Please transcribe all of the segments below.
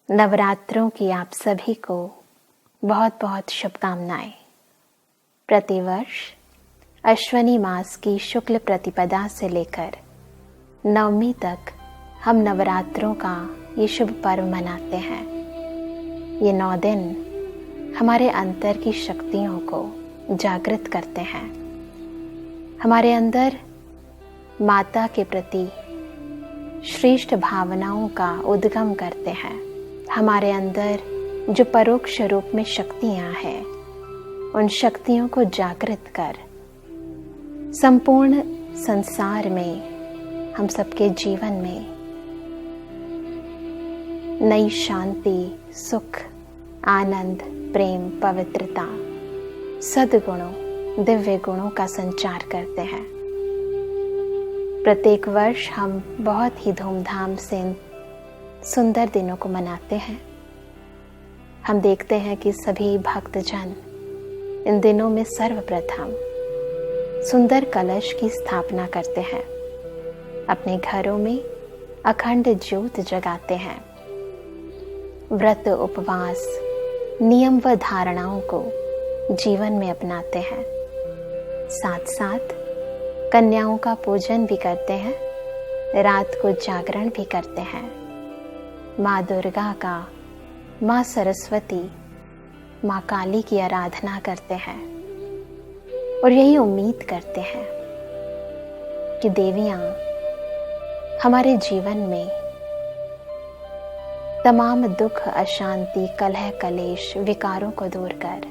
नवरात्रों की आप सभी को बहुत बहुत शुभकामनाएं। प्रतिवर्ष अश्वनी मास की शुक्ल प्रतिपदा से लेकर नवमी तक हम नवरात्रों का ये शुभ पर्व मनाते हैं। ये 9 दिन हमारे अंतर की शक्तियों को जागृत करते हैं, हमारे अंदर माता के प्रति श्रेष्ठ भावनाओं का उद्गम करते हैं। हमारे अंदर जो परोक्ष रूप में शक्तियां हैं, उन शक्तियों को जागृत कर संपूर्ण संसार में, हम सबके जीवन में नई शांति, सुख, आनंद, प्रेम, पवित्रता, सद्गुणों, दिव्य गुणों का संचार करते हैं। प्रत्येक वर्ष हम बहुत ही धूमधाम से सुंदर दिनों को मनाते हैं। हम देखते हैं कि सभी भक्तजन इन दिनों में सर्वप्रथम सुंदर कलश की स्थापना करते हैं, अपने घरों में अखंड ज्योत जगाते हैं, व्रत, उपवास, नियम व धारणाओं को जीवन में अपनाते हैं। साथ साथ कन्याओं का पूजन भी करते हैं, रात को जागरण भी करते हैं। माँ दुर्गा का, माँ सरस्वती, माँ काली की आराधना करते हैं और यही उम्मीद करते हैं कि देवियाँ हमारे जीवन में तमाम दुख, अशांति, कलह, कलेश, विकारों को दूर कर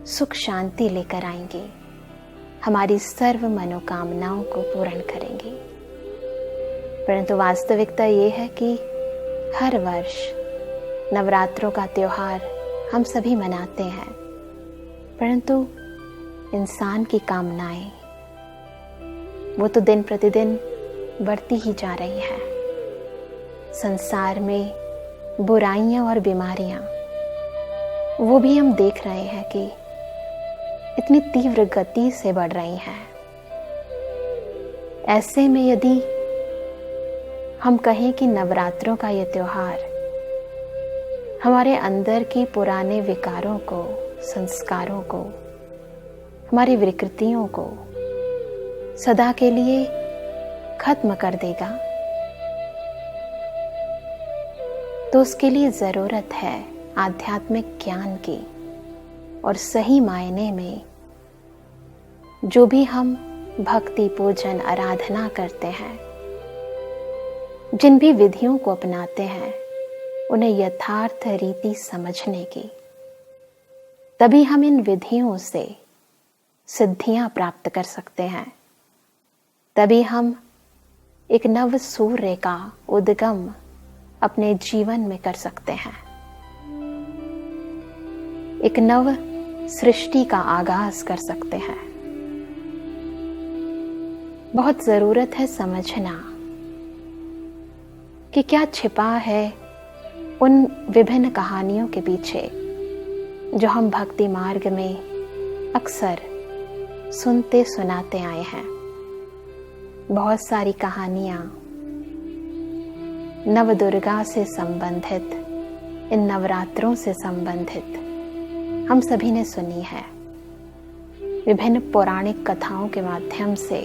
सुख शांति लेकर आएंगे, हमारी सर्व मनोकामनाओं को पूर्ण करेंगे। परंतु वास्तविकता ये है कि हर वर्ष नवरात्रों का त्योहार हम सभी मनाते हैं, परंतु इंसान की कामनाएं वो तो दिन प्रतिदिन बढ़ती ही जा रही हैं। संसार में बुराइयां और बीमारियां वो भी हम देख रहे हैं कि इतनी तीव्र गति से बढ़ रही हैं। ऐसे में यदि हम कहें कि नवरात्रों का ये त्योहार हमारे अंदर की पुराने विकारों को, संस्कारों को, हमारी विकृतियों को सदा के लिए खत्म कर देगा, तो उसके लिए जरूरत है आध्यात्मिक ज्ञान की। और सही मायने में जो भी हम भक्ति, पूजन, आराधना करते हैं, जिन भी विधियों को अपनाते हैं, उन्हें यथार्थ रीति समझने की, तभी हम इन विधियों से सिद्धियां प्राप्त कर सकते हैं। तभी हम एक नव सूर्य का उद्गम अपने जीवन में कर सकते हैं, एक नव सृष्टि का आगाज कर सकते हैं। बहुत जरूरत है समझना कि क्या छिपा है उन विभिन्न कहानियों के पीछे जो हम भक्ति मार्ग में अक्सर सुनते सुनाते आए हैं। बहुत सारी कहानियां नवदुर्गा से संबंधित, इन नवरात्रों से संबंधित हम सभी ने सुनी है। विभिन्न पौराणिक कथाओं के माध्यम से,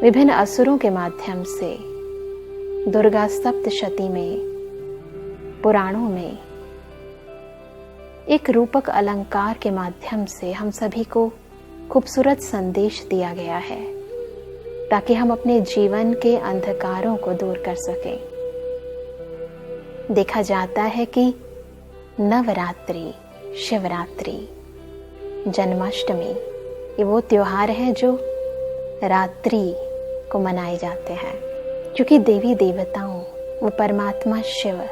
विभिन्न असुरों के माध्यम से, दुर्गा सप्तशती में, पुराणों में एक रूपक अलंकार के माध्यम से हम सभी को खूबसूरत संदेश दिया गया है, ताकि हम अपने जीवन के अंधकारों को दूर कर सकें। देखा जाता है कि नवरात्रि, शिवरात्रि, जन्माष्टमी ये वो त्योहार हैं जो रात्रि को मनाए जाते हैं, क्योंकि देवी देवताओं वो परमात्मा शिव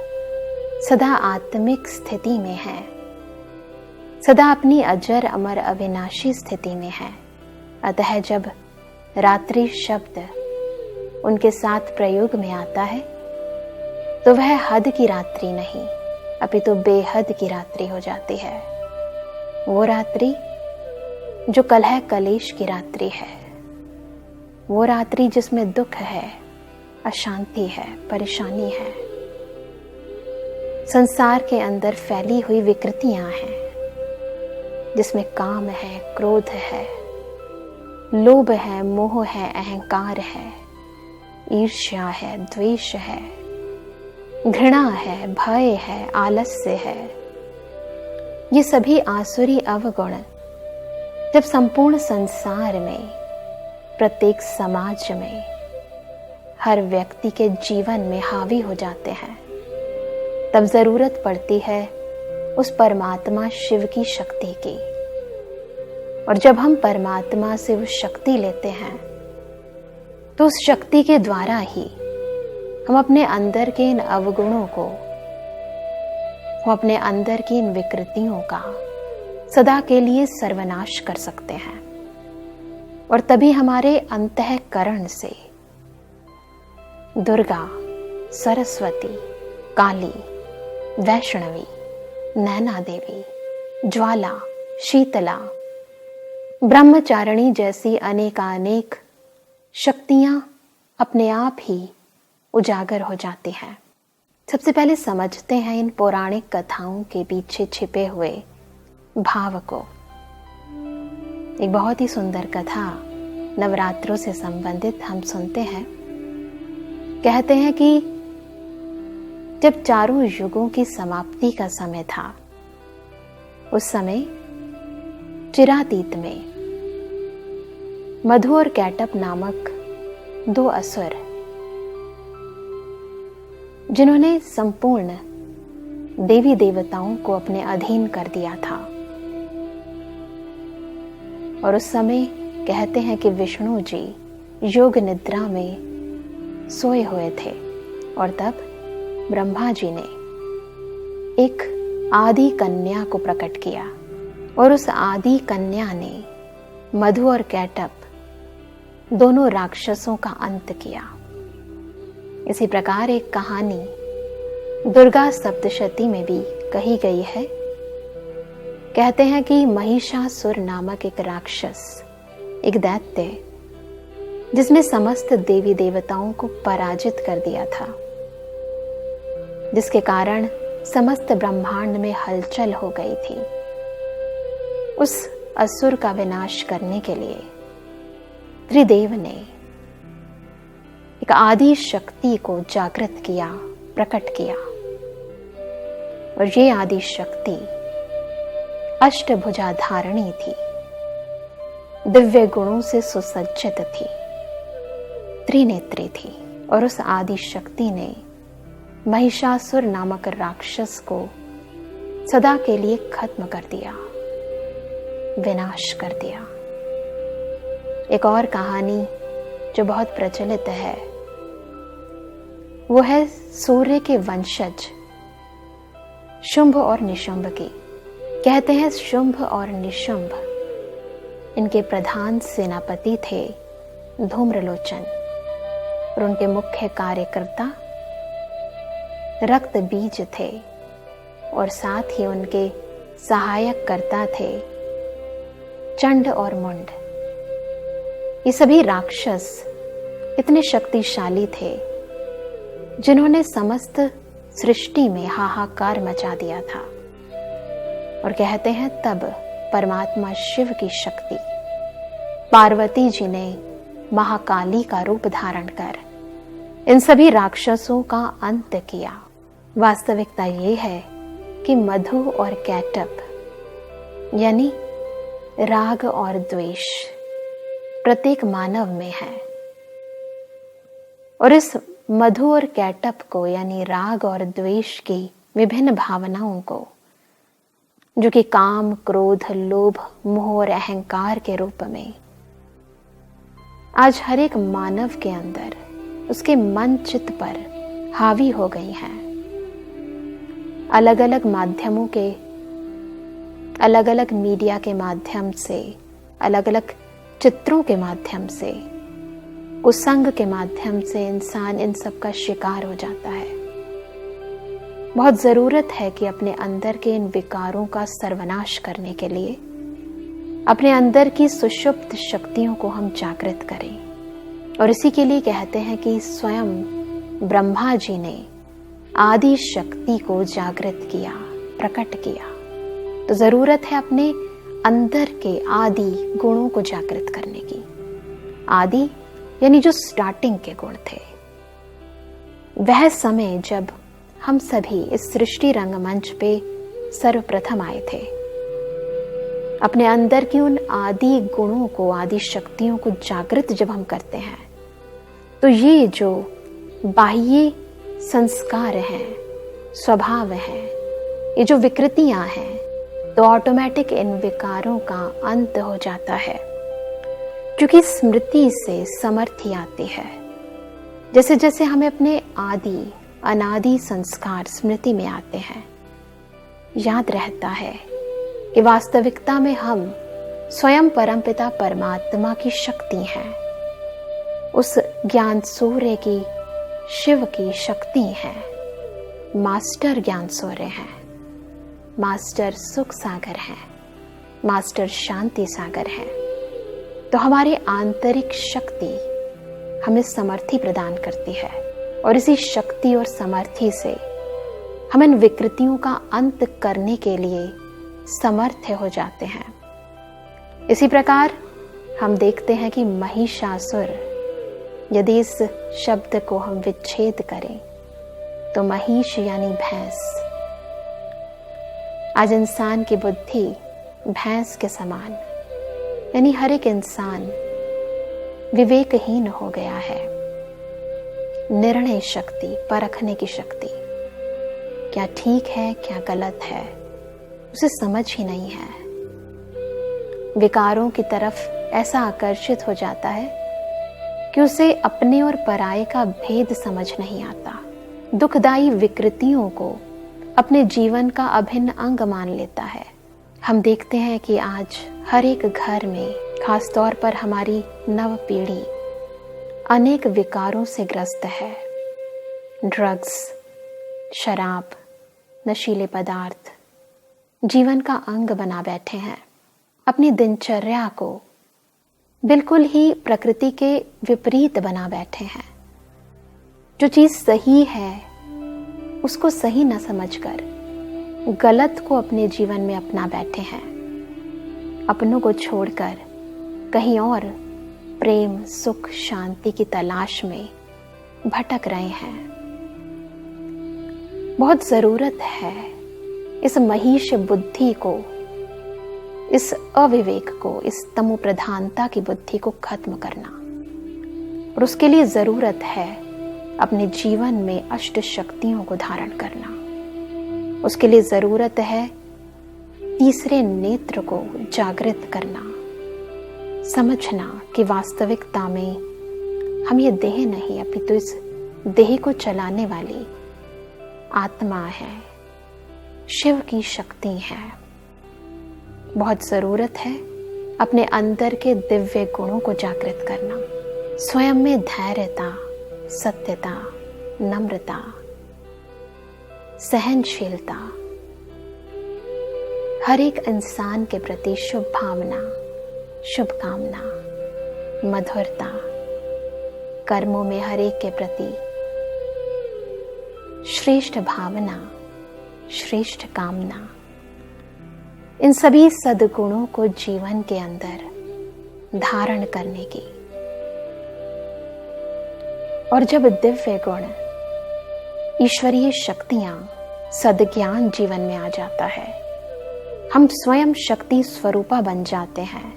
सदा आत्मिक स्थिति में है, सदा अपनी अजर अमर अविनाशी स्थिति में है। अतः जब रात्रि शब्द उनके साथ प्रयोग में आता है, तो वह हद की रात्रि नहीं, अपितु बेहद की रात्रि हो जाती है। वो रात्रि जो कलह कलेश की रात्रि है, वो रात्रि जिसमें दुख है, अशांति है, परेशानी है, संसार के अंदर फैली हुई विकृतियां हैं, जिसमें काम है, क्रोध है, लोभ है, मोह है, अहंकार है, ईर्ष्या है, द्वेष है, घृणा है, भय है, आलस्य है। ये सभी आसुरी अवगुण जब संपूर्ण संसार में, प्रत्येक समाज में, हर व्यक्ति के जीवन में हावी हो जाते हैं, तब जरूरत पड़ती है उस परमात्मा शिव की शक्ति की। और जब हम परमात्मा से उस शक्ति लेते हैं, तो उस शक्ति के द्वारा ही हम अपने अंदर के इन अवगुणों को, हम अपने अंदर की इन विकृतियों का सदा के लिए सर्वनाश कर सकते हैं। और तभी हमारे अंतःकरण से दुर्गा, सरस्वती, काली, वैष्णवी, नैना देवी, ज्वाला, शीतला, ब्रह्मचारिणी जैसी अनेकानेक शक्तियां अपने आप ही उजागर हो जाती हैं। सबसे पहले समझते हैं इन पौराणिक कथाओं के पीछे छिपे हुए भाव को। एक बहुत ही सुंदर कथा नवरात्रों से संबंधित हम सुनते हैं। कहते हैं कि जब चारों युगों की समाप्ति का समय था, उस समय चिरातीत में मधु और कैटप नामक दो असुर, जिन्होंने संपूर्ण देवी देवताओं को अपने अधीन कर दिया था, और उस समय कहते हैं कि विष्णु जी योग निद्रा में सोए हुए थे, और तब ब्रह्मा जी ने एक आदि कन्या को प्रकट किया, और उस आदि कन्या ने मधु और कैटप दोनों राक्षसों का अंत किया। इसी प्रकार एक कहानी दुर्गा सप्तशती में भी कही गई है। कहते हैं कि महिषासुर नामक एक राक्षस, एक दैत्य, जिसने समस्त देवी देवताओं को पराजित कर दिया था, जिसके कारण समस्त ब्रह्मांड में हलचल हो गई थी। उस असुर का विनाश करने के लिए त्रिदेव ने एक आदि शक्ति को जागृत किया, प्रकट किया, और ये आदि शक्ति अष्टभुजा धारणी थी, दिव्य गुणों से सुसज्जित थी, त्रिनेत्री थी। और उस आदि शक्ति ने महिषासुर नामक राक्षस को सदा के लिए खत्म कर दिया, विनाश कर दिया। एक और कहानी जो बहुत प्रचलित है, वो है सूर्य के वंशज शुंभ और निशुंभ की। कहते हैं शुंभ और निशुंभ, इनके प्रधान सेनापति थे धूम्रलोचन, और उनके मुख्य कार्यकर्ता रक्त बीज थे, और साथ ही उनके सहायक कर्ता थे चंड और मुंड। ये सभी राक्षस इतने शक्तिशाली थे, जिन्होंने समस्त सृष्टि में हाहाकार मचा दिया था। और कहते हैं तब परमात्मा शिव की शक्ति पार्वती जी ने महाकाली का रूप धारण कर इन सभी राक्षसों का अंत किया। वास्तविकता ये है कि मधु और कैटप यानी राग और द्वेष प्रत्येक मानव में है, और इस मधु और कैटप को यानी राग और द्वेष की विभिन्न भावनाओं को, जो कि काम, क्रोध, लोभ, मोह और अहंकार के रूप में आज हर एक मानव के अंदर, उसके मन चित्त पर हावी हो गई हैं। अलग अलग माध्यमों के, अलग अलग मीडिया के माध्यम से, अलग अलग चित्रों के माध्यम से, कुसंग के माध्यम से इंसान इन सब का शिकार हो जाता है। बहुत जरूरत है कि अपने अंदर के इन विकारों का सर्वनाश करने के लिए अपने अंदर की सुषुप्त शक्तियों को हम जागृत करें। और इसी के लिए कहते हैं कि स्वयं ब्रह्मा जी ने आदि शक्ति को जागृत किया, प्रकट किया, तो जरूरत है अपने अंदर के आदि गुणों को जागृत करने की। आदि यानी जो स्टार्टिंग के गुण थे। वह समय जब हम सभी इस सृष्टि रंगमंच पे सर्वप्रथम आए थे। अपने अंदर की उन आदि गुणों को, आदि शक्तियों को जागृत जब हम करते हैं, तो ये जो बाह्य संस्कार हैं, स्वभाव हैं, ये जो विकृतियां हैं, तो ऑटोमेटिक इन विकारों का अंत हो जाता है, क्योंकि स्मृति से समर्थी आती है। जैसे जैसे हमें अपने आदि अनादि संस्कार स्मृति में आते हैं, याद रहता है कि वास्तविकता में हम स्वयं परमपिता परमात्मा की शक्ति हैं, उस ज्ञान सूर्य की, शिव की शक्ति है। मास्टर ज्ञान सूर्य हैं, मास्टर सुख सागर हैं, मास्टर शांति सागर हैं। तो हमारी आंतरिक शक्ति हमें समर्थी प्रदान करती है, और इसी शक्ति और समर्थी से हम इन विकृतियों का अंत करने के लिए समर्थ हो जाते हैं। इसी प्रकार हम देखते हैं कि महिषासुर, यदि इस शब्द को हम विच्छेद करें तो महिष यानी भैंस। आज इंसान की बुद्धि भैंस के समान, यानी हर एक इंसान विवेकहीन हो गया है। निर्णय शक्ति, परखने की शक्ति, क्या ठीक है क्या गलत है, उसे समझ ही नहीं है। विकारों की तरफ ऐसा आकर्षित हो जाता है कि उसे अपने और पराये का भेद समझ नहीं आता। दुखदायी विकृतियों को अपने जीवन का अभिन्न अंग मान लेता है। हम देखते हैं कि आज हर एक घर में, खास तौर पर हमारी नव पीढ़ी, अनेक विकारों से ग्रस्त है। ड्रग्स, शराब, नशीले पदार्थ जीवन का अंग बना बैठे हैं। अपनी दिनचर्या को बिल्कुल ही प्रकृति के विपरीत बना बैठे हैं। जो चीज सही है उसको सही न समझकर गलत को अपने जीवन में अपना बैठे हैं। अपनों को छोड़कर कहीं और प्रेम, सुख, शांति की तलाश में भटक रहे हैं। बहुत जरूरत है इस महिष बुद्धि को, इस अविवेक को, इस तमो प्रधानता की बुद्धि को खत्म करना। और उसके लिए जरूरत है अपने जीवन में अष्ट शक्तियों को धारण करना। उसके लिए जरूरत है तीसरे नेत्र को जागृत करना, समझना कि वास्तविकता में हम ये देह नहीं, अपितु इस देह को चलाने वाली आत्मा है, शिव की शक्ति है। बहुत जरूरत है अपने अंदर के दिव्य गुणों को जागृत करना। स्वयं में धैर्यता, सत्यता, नम्रता, सहनशीलता, हर एक इंसान के प्रति शुभ भावना, शुभकामना, मधुरता, कर्मों में हर एक के प्रति श्रेष्ठ भावना, श्रेष्ठ कामना, इन सभी सद्गुणों को जीवन के अंदर धारण करने की। और जब दिव्य गुण, ईश्वरीय शक्तियां, सद्ज्ञान जीवन में आ जाता है, हम स्वयं शक्ति स्वरूपा बन जाते हैं,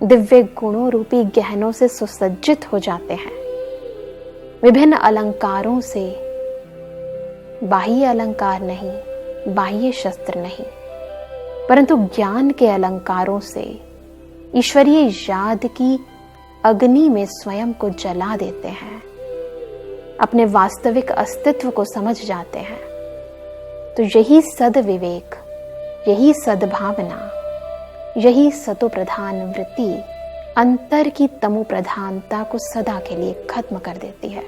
दिव्य गुणों रूपी गहनों से सुसज्जित हो जाते हैं। विभिन्न अलंकारों से, बाह्य अलंकार नहीं, बाह्य शस्त्र नहीं, परंतु ज्ञान के अलंकारों से ईश्वरीय याद की अग्नि में स्वयं को जला देते हैं, अपने वास्तविक अस्तित्व को समझ जाते हैं। तो यही सद्विवेक, यही सद्भावना, यही सतो प्रधान वृत्ति अंतर की तमो प्रधानता को सदा के लिए खत्म कर देती है।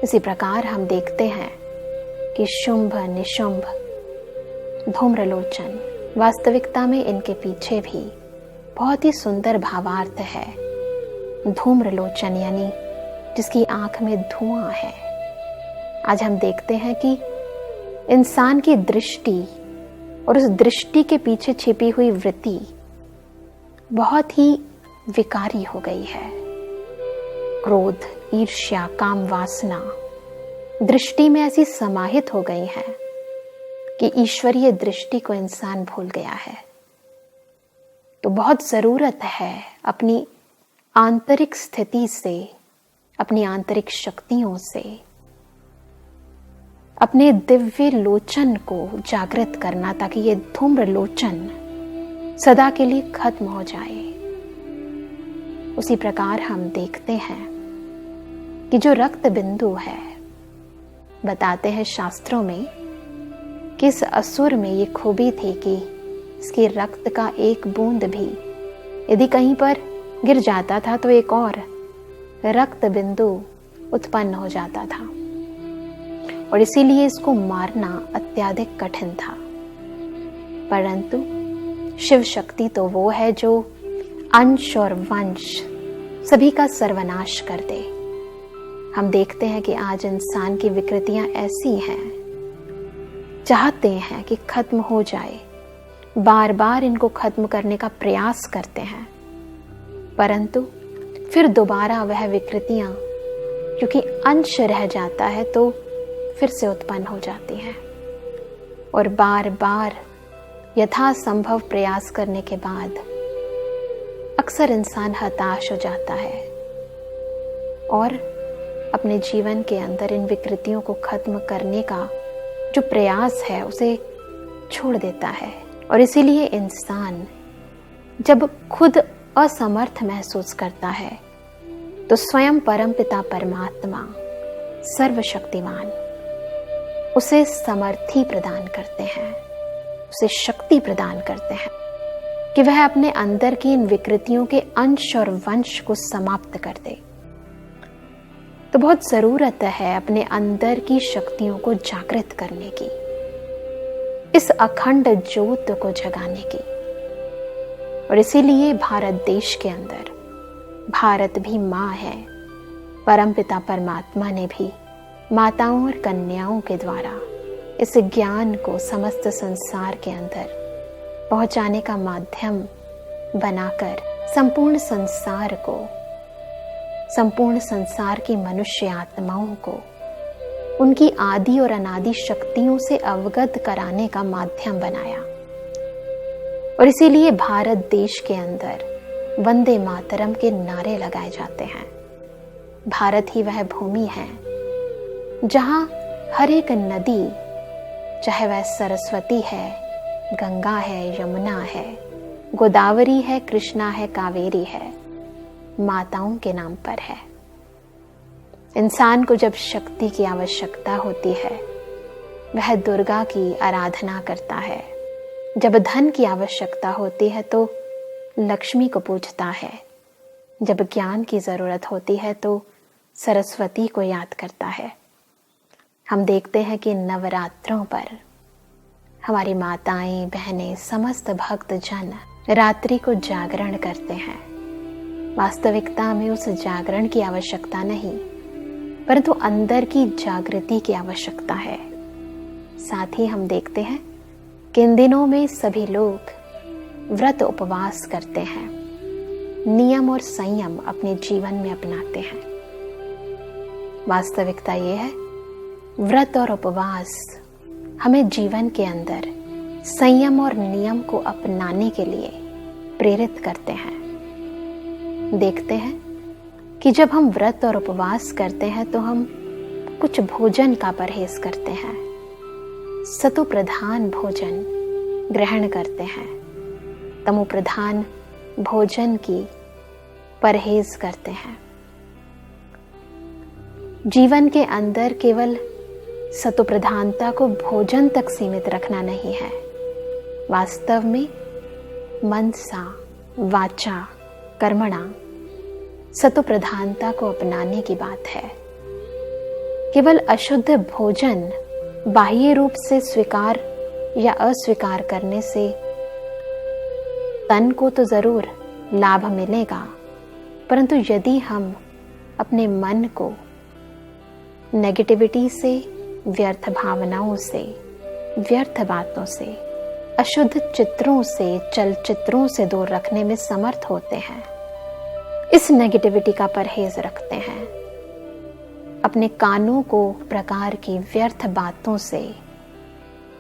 इसी प्रकार हम देखते हैं कि शुंभ, निशुंभ, धूम्रलोचन, वास्तविकता में इनके पीछे भी बहुत ही सुंदर भावार्थ है। धूम्रलोचन यानी जिसकी आंख में धुआं है, आज हम देखते हैं कि इंसान की दृष्टि और उस दृष्टि के पीछे छिपी हुई वृत्ति बहुत ही विकारी हो गई है। क्रोध, ईर्ष्या, काम वासना दृष्टि में ऐसी समाहित हो गई है कि ईश्वरीय दृष्टि को इंसान भूल गया है। तो बहुत जरूरत है अपनी आंतरिक स्थिति से, अपनी आंतरिक शक्तियों से अपने दिव्य लोचन को जागृत करना, ताकि ये धूम्र लोचन सदा के लिए खत्म हो जाए। उसी प्रकार हम देखते हैं कि जो रक्त बिंदु है, बताते हैं शास्त्रों में कि इस असुर में ये खूबी थी कि इसके रक्त का एक बूंद भी यदि कहीं पर गिर जाता था तो एक और रक्त बिंदु उत्पन्न हो जाता था, और इसीलिए इसको मारना अत्यधिक कठिन था। परंतु शिव शक्ति तो वो है जो अंश और वंश सभी का सर्वनाश कर दे। हम देखते हैं कि आज इंसान की विकृतियां ऐसी हैं, चाहते हैं कि खत्म हो जाए, बार बार इनको खत्म करने का प्रयास करते हैं, परंतु फिर दोबारा वह विकृतियां क्योंकि अंश रह जाता है तो फिर से उत्पन्न हो जाती हैं, और बार बार यथासंभव प्रयास करने के बाद अक्सर इंसान हताश हो जाता है और अपने जीवन के अंदर इन विकृतियों को खत्म करने का जो प्रयास है उसे छोड़ देता है। और इसीलिए इंसान जब खुद असमर्थ महसूस करता है तो स्वयं परमपिता परमात्मा सर्वशक्तिमान उसे समर्थी प्रदान करते हैं, उसे शक्ति प्रदान करते हैं कि वह अपने अंदर की इन विकृतियों के अंश और वंश को समाप्त कर दे। तो बहुत जरूरत है अपने अंदर की शक्तियों को जागृत करने की, इस अखंड ज्योत को जगाने की। और इसीलिए भारत देश के अंदर, भारत भी माँ है, परमपिता परमात्मा ने भी माताओं और कन्याओं के द्वारा इस ज्ञान को समस्त संसार के अंदर पहुंचाने का माध्यम बनाकर संपूर्ण संसार की मनुष्य आत्माओं को उनकी आदि और अनादि शक्तियों से अवगत कराने का माध्यम बनाया। और इसीलिए भारत देश के अंदर वंदे मातरम के नारे लगाए जाते हैं। भारत ही वह भूमि है जहां हर एक नदी, चाहे वह सरस्वती है, गंगा है, यमुना है, गोदावरी है, कृष्णा है, कावेरी है, माताओं के नाम पर है। इंसान को जब शक्ति की आवश्यकता होती है वह दुर्गा की आराधना करता है, जब धन की आवश्यकता होती है तो लक्ष्मी को पूजता है, जब ज्ञान की जरूरत होती है तो सरस्वती को याद करता है। हम देखते हैं कि नवरात्रों पर हमारी माताएं, बहनें, समस्त भक्त जन रात्रि को जागरण करते हैं। वास्तविकता में उस जागरण की आवश्यकता नहीं, परंतु अंदर की जागृति की आवश्यकता है। साथ ही हम देखते हैं कि इन दिनों में सभी लोग व्रत उपवास करते हैं, नियम और संयम अपने जीवन में अपनाते हैं। वास्तविकता ये है, व्रत और उपवास हमें जीवन के अंदर संयम और नियम को अपनाने के लिए प्रेरित करते हैं। देखते हैं कि जब हम व्रत और उपवास करते हैं तो हम कुछ भोजन का परहेज करते हैं, सतो प्रधान भोजन ग्रहण करते हैं, तमो प्रधान भोजन की परहेज करते हैं। जीवन के अंदर केवल सतो प्रधानता को भोजन तक सीमित रखना नहीं है, वास्तव में मनसा वाचा कर्मणा सतो प्रधानता को अपनाने की बात है। केवल अशुद्ध भोजन बाह्य रूप से स्वीकार या अस्वीकार करने से तन को तो जरूर लाभ मिलेगा, परंतु यदि हम अपने मन को नेगेटिविटी से व्यर्थ भावनाओं से, व्यर्थ बातों से, अशुद्ध चित्रों से, चलचित्रों से दूर रखने में समर्थ होते हैं। इस नेगेटिविटी का परहेज रखते हैं। अपने कानों को प्रकार की व्यर्थ बातों से,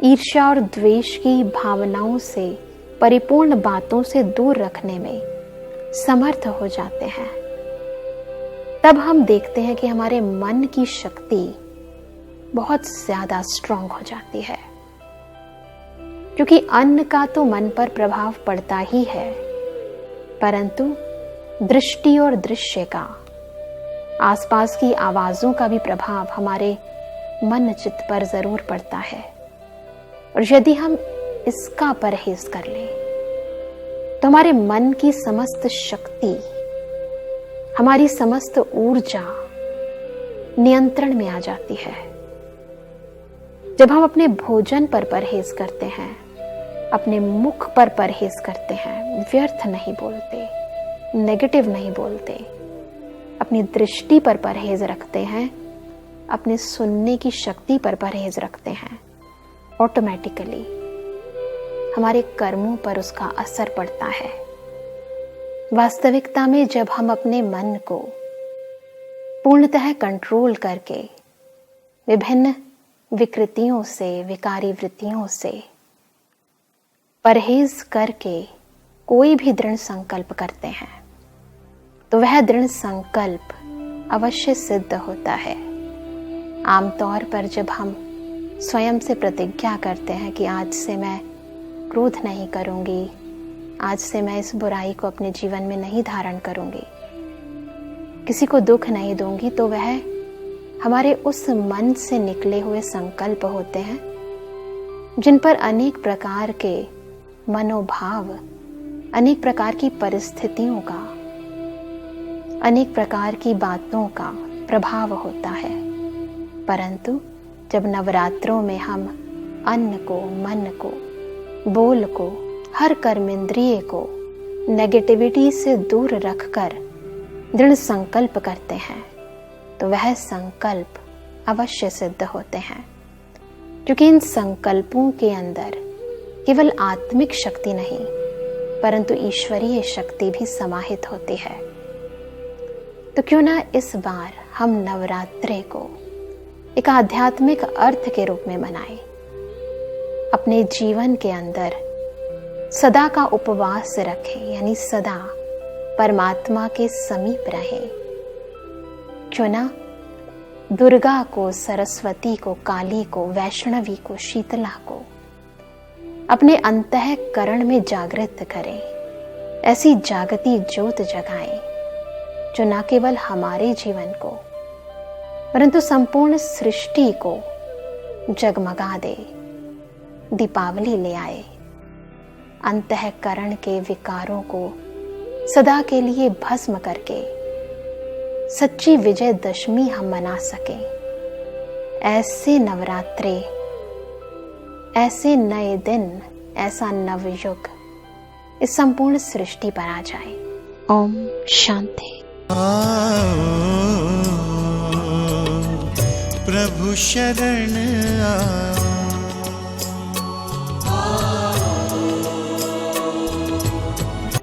ईर्ष्या और द्वेष की भावनाओं से परिपूर्ण बातों से दूर रखने में समर्थ हो जाते हैं। तब हम देखते हैं कि हमारे मन की शक्ति बहुत ज्यादा स्ट्रांग हो जाती है, क्योंकि अन्न का तो मन पर प्रभाव पड़ता ही है, परंतु दृष्टि और दृश्य का, आसपास की आवाजों का भी प्रभाव हमारे मन चित्त पर जरूर पड़ता है। और यदि हम इसका परहेज कर लें तो हमारे मन की समस्त शक्ति, हमारी समस्त ऊर्जा नियंत्रण में आ जाती है। जब हम अपने भोजन पर परहेज करते हैं, अपने मुख पर परहेज करते हैं, व्यर्थ नहीं बोलते, नेगेटिव नहीं बोलते, अपनी दृष्टि पर परहेज रखते हैं, अपने सुनने की शक्ति पर परहेज रखते हैं, ऑटोमेटिकली हमारे कर्मों पर उसका असर पड़ता है। वास्तविकता में जब हम अपने मन को पूर्णतः कंट्रोल करके विभिन्न विकृतियों से, विकारी वृत्तियों से परहेज करके कोई भी दृढ़ संकल्प करते हैं, तो वह दृढ़ संकल्प अवश्य सिद्ध होता है। आमतौर पर जब हम स्वयं से प्रतिज्ञा करते हैं कि आज से मैं क्रोध नहीं करूंगी, आज से मैं इस बुराई को अपने जीवन में नहीं धारण करूंगी, किसी को दुख नहीं दूंगी, तो वह हमारे उस मन से निकले हुए संकल्प होते हैं जिन पर अनेक प्रकार के मनोभाव, अनेक प्रकार की परिस्थितियों का, अनेक प्रकार की बातों का प्रभाव होता है। परंतु जब नवरात्रों में हम अन्न को, मन को, बोल को, हर कर्मेंद्रिय को नेगेटिविटी से दूर रखकर दृढ़ संकल्प करते हैं, तो वह संकल्प अवश्य सिद्ध होते हैं, क्योंकि इन संकल्पों के अंदर केवल आत्मिक शक्ति नहीं परंतु ईश्वरीय शक्ति भी समाहित होती है। तो क्यों ना इस बार हम नवरात्रे को एक आध्यात्मिक अर्थ के रूप में मनाएं, अपने जीवन के अंदर सदा का उपवास रखें, यानी सदा परमात्मा के समीप रहें। क्यों ना दुर्गा को, सरस्वती को, काली को, वैष्णवी को, शीतला को अपने अंतःकरण में जागृत करें, ऐसी जागती ज्योत जगाएं जो न केवल हमारे जीवन को परंतु संपूर्ण सृष्टि को जगमगा दे, दीपावली ले आए, अंतःकरण के विकारों को सदा के लिए भस्म करके सच्ची विजयदशमी हम मना सकें। ऐसे नवरात्रे, ऐसे नए दिन, ऐसा नवयुग इस संपूर्ण सृष्टि पर आ जाए। ओम शांति। प्रभु शरण आ